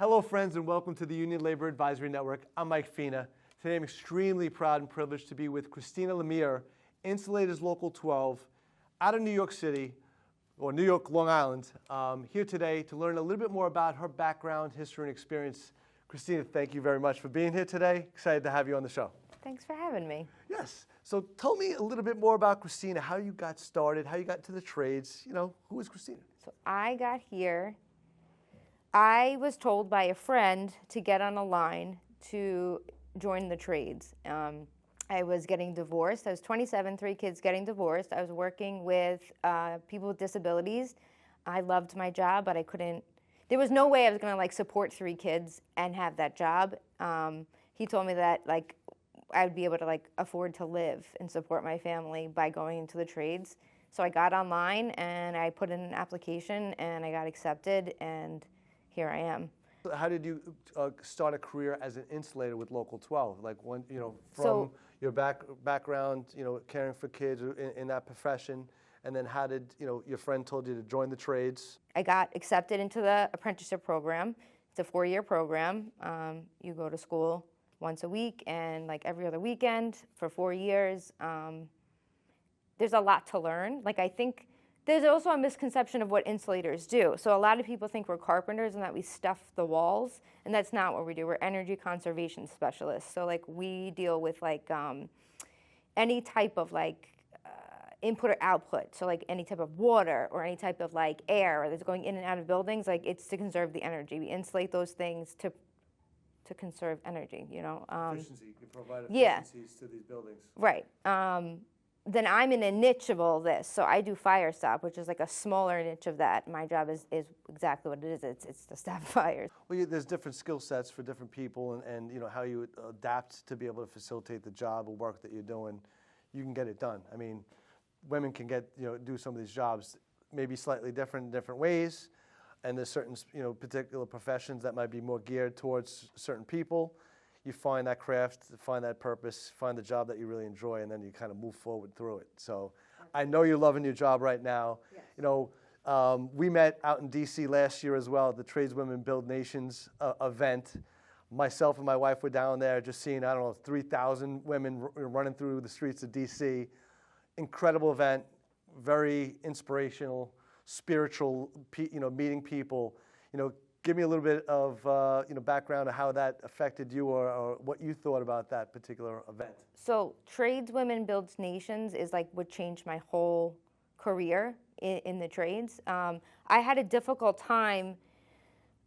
Hello, friends, and welcome to the Union Labor Advisory Network. I'm Mike Fina. Today, I'm extremely proud and privileged to be with Christina Lemyre, Insulators Local 12, out of New York City, or New York, Long Island, here today to learn a little bit more about her background, history, and experience. Christina, thank you very much for being here today. Excited to have you on the show. Thanks for having me. Yes. So tell me a little bit more about Christina, how you got started, how you got into the trades. You know, who is Christina? So I got here. I was told by a friend to get on a line to join the trades. I was getting divorced. I was 27, 3 kids getting divorced. I was working with people with disabilities. I loved my job, but I couldn't. There was no way I was going to support 3 kids and have that job. He told me that I would be able to afford to live and support my family by going into the trades. So I got online and I put in an application and I got accepted, and here I am. How did you start a career as an insulator with Local 12? From your background, caring for kids in that profession, and then how did, your friend told you to join the trades? I got accepted into the apprenticeship program. It's a 4-year program. You go to school once a week and every other weekend for 4 years. There's a lot to learn. I think there's also a misconception of what insulators do. So a lot of people think we're carpenters and that we stuff the walls, and that's not what we do. We're energy conservation specialists. So we deal with any type of input or output. So any type of water or any type of air that's going in and out of buildings, it's to conserve the energy. We insulate those things to conserve energy, Efficiency, you can provide efficiencies to these buildings. Right. Then I'm in a niche of all this. So I do fire stop, which is a smaller niche of that. My job is exactly what it is. It's to stop fires. Well, there's different skill sets for different people, and how you adapt to be able to facilitate the job or work that you're doing. You can get it done. I mean, women can do some of these jobs maybe slightly different in different ways, and there's certain particular professions that might be more geared towards certain people. You find that craft, find that purpose, find the job that you really enjoy, and then you kind of move forward through it. So I know you're loving your job right now. Yes. We met out in D.C. last year as well at the Tradeswomen Build Nations event. Myself and my wife were down there just seeing, 3,000 women running through the streets of D.C. Incredible event, very inspirational, spiritual, meeting people. Give me a little bit of background of how that affected you or what you thought about that particular event. So Tradeswomen Build Nations is what changed my whole career in the trades. I had a difficult time,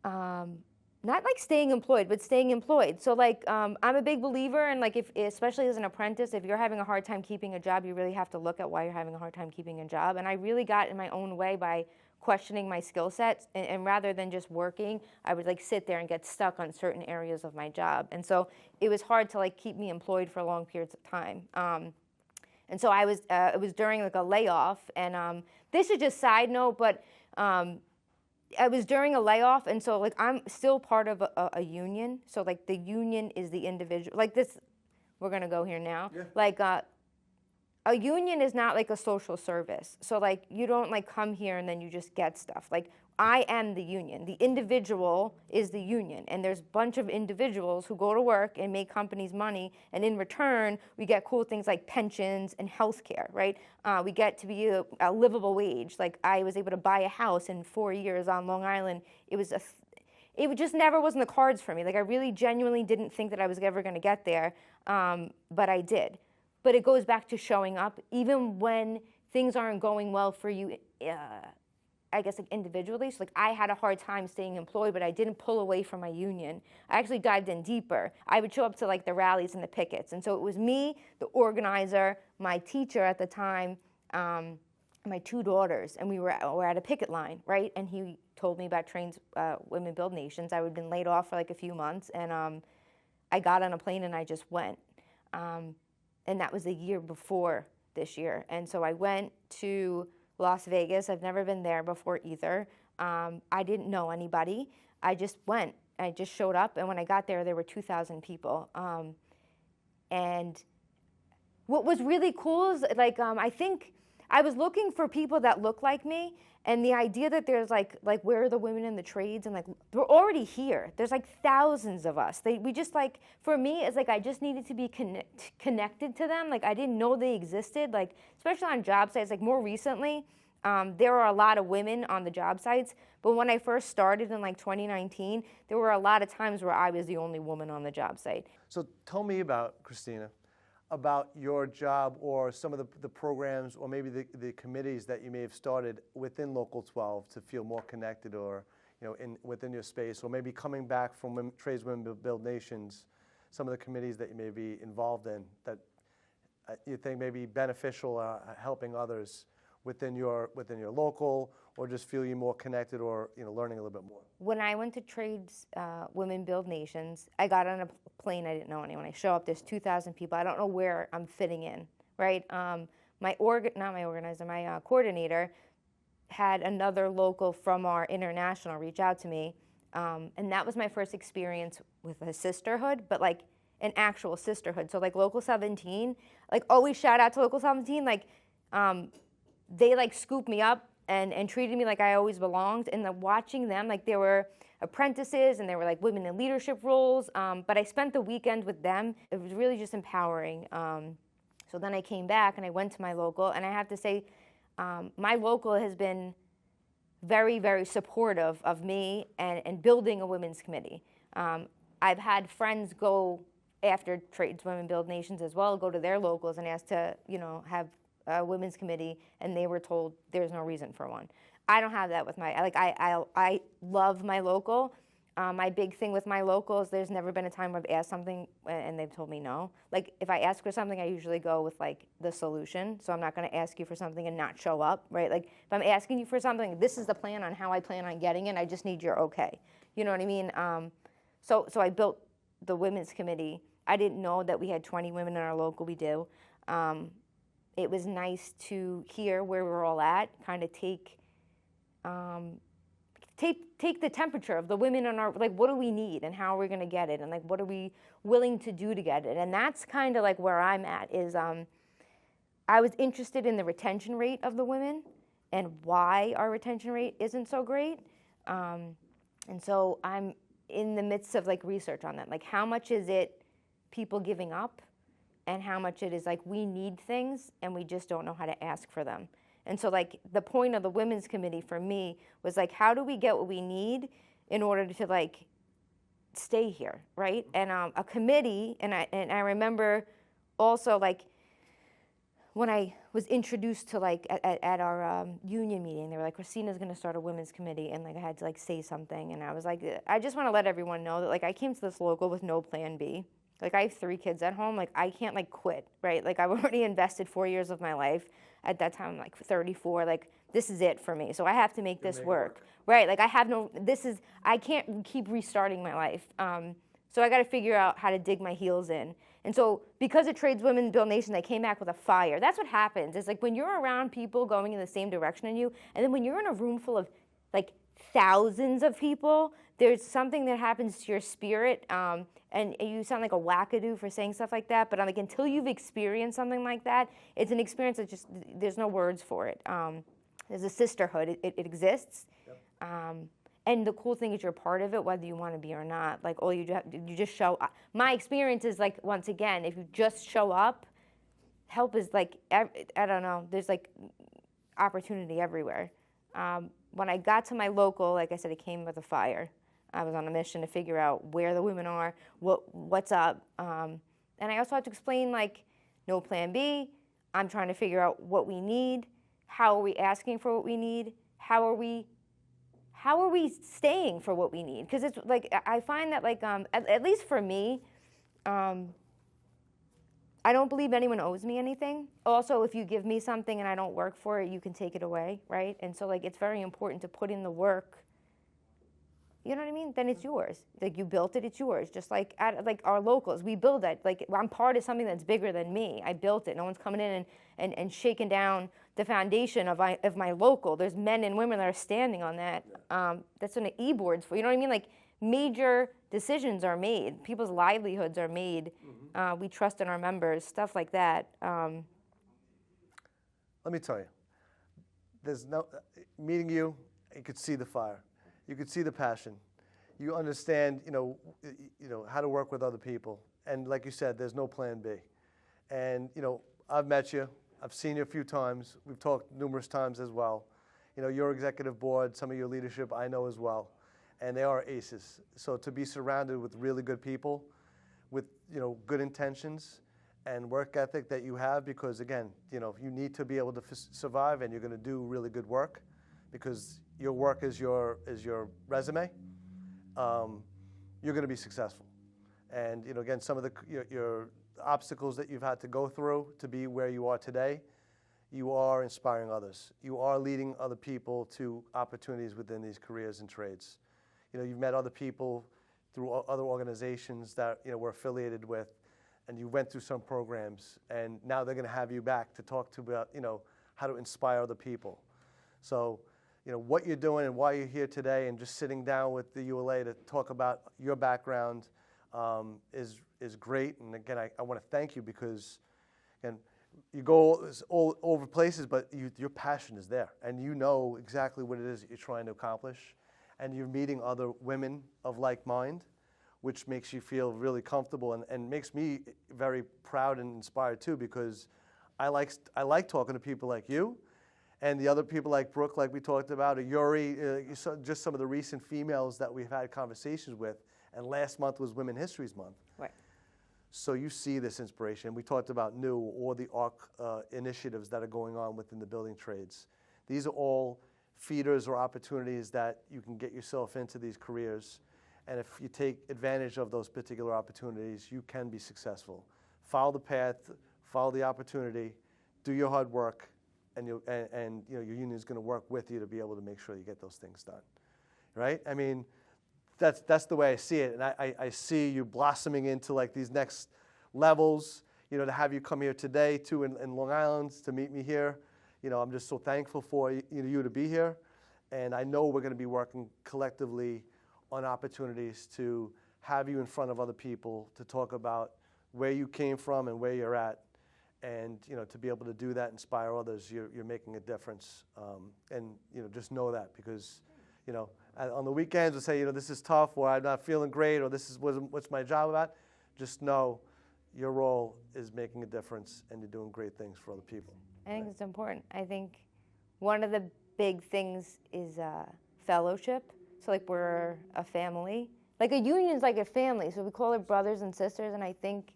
not staying employed, but staying employed. So I'm a big believer in if, especially as an apprentice, if you're having a hard time keeping a job, you really have to look at why you're having a hard time keeping a job. And I really got in my own way by questioning my skill sets, and rather than just working, I would sit there and get stuck on certain areas of my job. And so it was hard to keep me employed for long periods of time. And so it was during a layoff, and this is just side note, but I was during a layoff, and so I'm still part of a union. So the union is the individual. This, we're gonna go here now. Yeah. A union is not a social service. So you don't come here and then you just get stuff. I am the union. The individual is the union. And there's a bunch of individuals who go to work and make companies money. And in return, we get cool things like pensions and health care, right? We get to be a livable wage. I was able to buy a house in 4 years on Long Island. It just never was in the cards for me. I really genuinely didn't think that I was ever going to get there. But I did. But it goes back to showing up, even when things aren't going well for you, I guess individually. So I had a hard time staying employed, but I didn't pull away from my union. I actually dived in deeper. I would show up to the rallies and the pickets. And so it was me, the organizer, my teacher at the time, my 2 daughters, and we were at a picket line, right? And he told me about Tradeswomen Build Nations. I had been laid off for a few months, and I got on a plane and I just went. And that was the year before this year. And so I went to Las Vegas. I've never been there before either. I didn't know anybody. I just went. I just showed up. And when I got there were 2,000 people. And what was really cool is I think I was looking for people that look like me, and the idea that there's like where are the women in the trades, and like we're already here. There's like thousands of us. We just like, for me, it's like I just needed to be connected to them. Like I didn't know they existed. Like especially on job sites. Like more recently, there are a lot of women on the job sites. But when I first started in like 2019, there were a lot of times where I was the only woman on the job site. So tell me about, Christina, about your job or some of the programs or maybe the committees that you may have started within Local 12 to feel more connected, or within your space, or maybe coming back from Tradeswomen Build Nations, some of the committees that you may be involved in that you think may be beneficial, helping others within your local, or just feel you more connected, or learning a little bit more. When I went to Tradeswomen Build Nations, I got on a plane. I didn't know anyone. I show up. There's 2,000 people. I don't know where I'm fitting in. Right? My coordinator had another local from our international reach out to me, and that was my first experience with a sisterhood, but like an actual sisterhood. So like Local 17, like always shout out to Local 17. Like they like scooped me up and treated me like I always belonged. And watching them, like there were apprentices and there were like women in leadership roles. But I spent the weekend with them. It was really just empowering. So then I came back and I went to my local, and I have to say, my local has been very, very supportive of me and building a women's committee. I've had friends go after Tradeswomen Build Nations as well, go to their locals and ask to, have a women's committee, and they were told there's no reason for one. I don't have that with I love my local. My big thing with my local is there's never been a time where I've asked something and they've told me no. Like if I ask for something, I usually go with like the solution. So I'm not going to ask you for something and not show up, right? Like if I'm asking you for something, this is the plan on how I plan on getting it. I just need your okay. You know what I mean? So I built the women's committee. I didn't know that we had 20 women in our local. We do. It was nice to hear where we're all at, kind of take the temperature of the women in our, like, what do we need and how are we going to get it, and like what are we willing to do to get it. And that's kind of like where I'm at is I was interested in the retention rate of the women and why our retention rate isn't so great. And so I'm in the midst of like research on that, like how much is it people giving up and how much it is like we need things and we just don't know how to ask for them. And so like the point of the women's committee for me was like, how do we get what we need in order to like stay here, right? And a committee, and I remember also like when I was introduced to like at our union meeting, they were like, Christina's gonna start a women's committee, and like I had to like say something, and I was like, I just want to let everyone know that like I came to this local with no plan B. Like I have 3 kids at home, like I can't like quit, right? Like I've already invested 4 years of my life. At that time, I'm like 34, like this is it for me. So I have to make this work, right? Like I can't keep restarting my life. So I got to figure out how to dig my heels in. And so because of Tradeswomen Build Nations, I came back with a fire. That's what happens. It's like when you're around people going in the same direction as you, and then when you're in a room full of like thousands of people, there's something that happens to your spirit, and you sound like a wackadoo for saying stuff like that, but like until you've experienced something like that, it's an experience that just, there's no words for it. There's a sisterhood, it exists. Yep. And the cool thing is you're part of it, whether you want to be or not. Like all you just show up. My experience is like, once again, if you just show up, help is like, I don't know, there's like opportunity everywhere. When I got to my local, like I said, it came with a fire. I was on a mission to figure out where the women are, what's up. And I also had to explain, like, no plan B. I'm trying to figure out what we need. How are we asking for what we need? How are we staying for what we need? Because it's like, I find that, like, at least for me, I don't believe anyone owes me anything. Also, if you give me something and I don't work for it, you can take it away, right? And so, like, it's very important to put in the work. You know what I mean? Then it's yours. Like, you built it, it's yours. Just like like our locals, we build it. Like, I'm part of something that's bigger than me. I built it. No one's coming in and shaking down the foundation of my local. There's men and women that are standing on that. That's what an e-board's for. You know what I mean? Like, major decisions are made. People's livelihoods are made. We trust in our members, stuff like that. Let me tell you, there's no meeting you. You could see the fire, you could see the passion. You understand, how to work with other people. And like you said, there's no plan B. And, I've met you. I've seen you a few times. We've talked numerous times as well. Your executive board, some of your leadership, I know as well. And they are aces. So to be surrounded with really good people, with, good intentions and work ethic that you have, because again, you need to be able to survive, and you're going to do really good work because your work is your resume. You're going to be successful. And, again, some of your obstacles that you've had to go through to be where you are today, you are inspiring others. You are leading other people to opportunities within these careers and trades. You've met other people through other organizations that, we're affiliated with, and you went through some programs, and now they're going to have you back to talk to about, how to inspire other people. So, what you're doing and why you're here today and just sitting down with the ULA to talk about your background is great. And again, I want to thank you because, again, you go all over places, but your passion is there. And you know exactly what it is that you're trying to accomplish. And you're meeting other women of like mind, which makes you feel really comfortable and makes me very proud and inspired too, because I like talking to people like you. And the other people like Brooke, like we talked about, or Yuri, just some of the recent females that we've had conversations with. And last month was Women's History Month. Right. So you see this inspiration. We talked about new or the ARC initiatives that are going on within the building trades. These are all feeders or opportunities that you can get yourself into these careers. And if you take advantage of those particular opportunities, you can be successful. Follow the path, follow the opportunity, do your hard work, and your union is going to work with you to be able to make sure you get those things done, right? I mean, that's the way I see it, and I see you blossoming into like these next levels. To have you come here today too in Long Island to meet me here. I'm just so thankful for you to be here, and I know we're going to be working collectively on opportunities to have you in front of other people to talk about where you came from and where you're at. And, to be able to do that, inspire others, you're making a difference. And, just know that because, on the weekends we'll say, this is tough, or I'm not feeling great, or this is what's my job about. Just know your role is making a difference and you're doing great things for other people. I think it's important. I think one of the big things is fellowship. So like we're a family. Like a union is like a family, so we call it brothers and sisters, and I think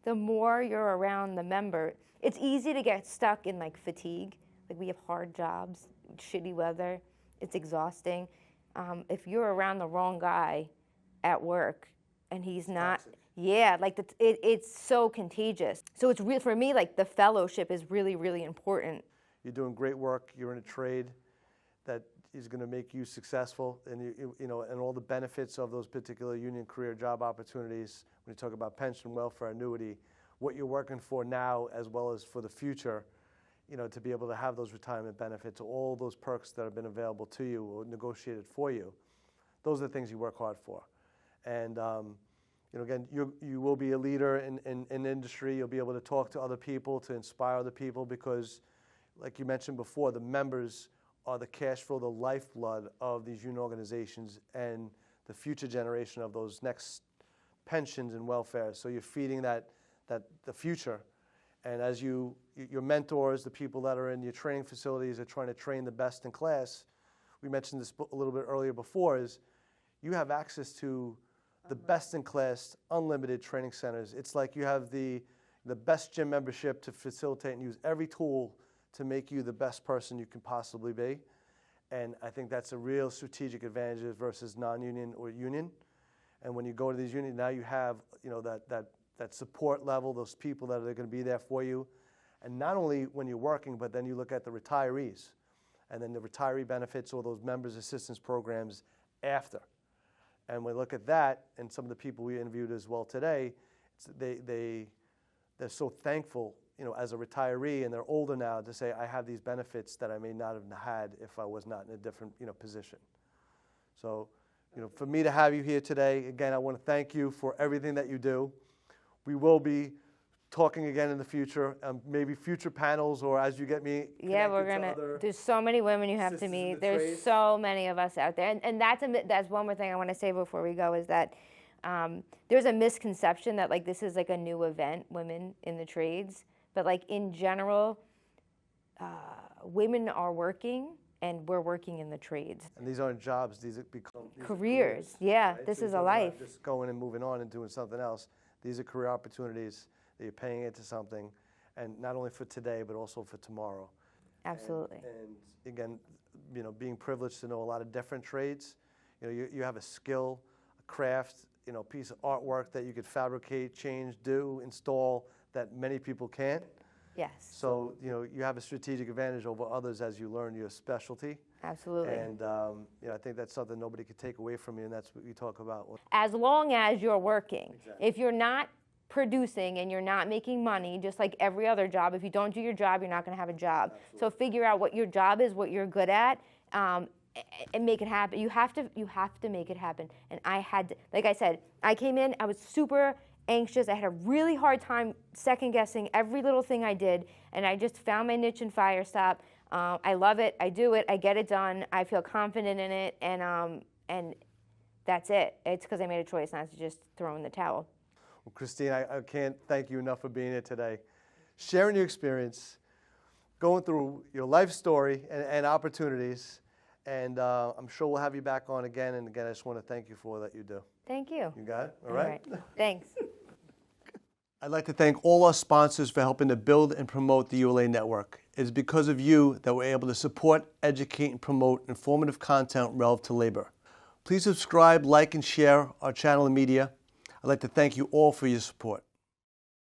the more you're around the member, it's easy to get stuck in like fatigue. Like we have hard jobs, shitty weather, it's exhausting. If you're around the wrong guy at work and he's not, it's so contagious. So it's real for me. Like the fellowship is really, really important. You're doing great work. You're in a trade that is going to make you successful, and and all the benefits of those particular union career job opportunities. When you talk about pension, welfare, annuity, what you're working for now as well as for the future, to be able to have those retirement benefits, all those perks that have been available to you or negotiated for you, those are the things you work hard for. And again, you will be a leader in industry. You'll be able to talk to other people, to inspire other people, because, like you mentioned before, the members are the cash flow, the lifeblood of these union organizations and the future generation of those next pensions and welfare. So you're feeding that the future. And as your mentors, the people that are in your training facilities are trying to train the best in class, we mentioned this a little bit earlier before, is you have access to the best in class, unlimited training centers. It's like you have the best gym membership to facilitate and use every tool to make you the best person you can possibly be. And I think that's a real strategic advantage versus non-union or union. And when you go to these unions, now you have that support level, those people that are going to be there for you. And not only when you're working, but then you look at the retirees and then the retiree benefits or those members assistance programs after. And we look at that, and some of the people we interviewed as well today, they're so thankful, as a retiree, and they're older now, to say, I have these benefits that I may not have had if I was not in a different, position. So, for me to have you here today, again, I want to thank you for everything that you do. We will be talking again in the future, maybe future panels, or as you get me Yeah, we're connected to gonna. other There's so many women you have to sisters in meet. the There's trades. so many of us out there, and that's one more thing I want to say before we go is that there's a misconception that like this is like a new event, women in the trades, but like in general, women are working. And we're working in the trades. And these aren't jobs; these become careers. Yeah, right? this So is you're a not life. just going and moving on and doing something else. These are career opportunities that you're paying into something, and not only for today, but also for tomorrow. Absolutely. And again, being privileged to know a lot of different trades. You have a skill, a craft, piece of artwork that you could fabricate, change, do, install that many people can't. Yes. So, you have a strategic advantage over others as you learn your specialty. Absolutely. And, I think that's something nobody could take away from you, and that's what we talk about. As long as you're working. Exactly. If you're not producing and you're not making money, just like every other job, if you don't do your job, you're not going to have a job. Absolutely. So figure out what your job is, what you're good at, and make it happen. You have to make it happen. And I had to, like I said, I came in, I was super anxious. I had a really hard time second guessing every little thing I did, and I just found my niche in fire stop. I love it. I do it. I get it done. I feel confident in it, and that's it. It's because I made a choice not to just throw in the towel. Well, Christine, I can't thank you enough for being here today, sharing your experience, going through your life story and opportunities, and I'm sure we'll have you back on again. And again, I just want to thank you for all that you do. Thank you. You got it? All right. Thanks. I'd like to thank all our sponsors for helping to build and promote the ULA network. It is because of you that we're able to support, educate, and promote informative content relevant to labor. Please subscribe, like, and share our channel and media. I'd like to thank you all for your support.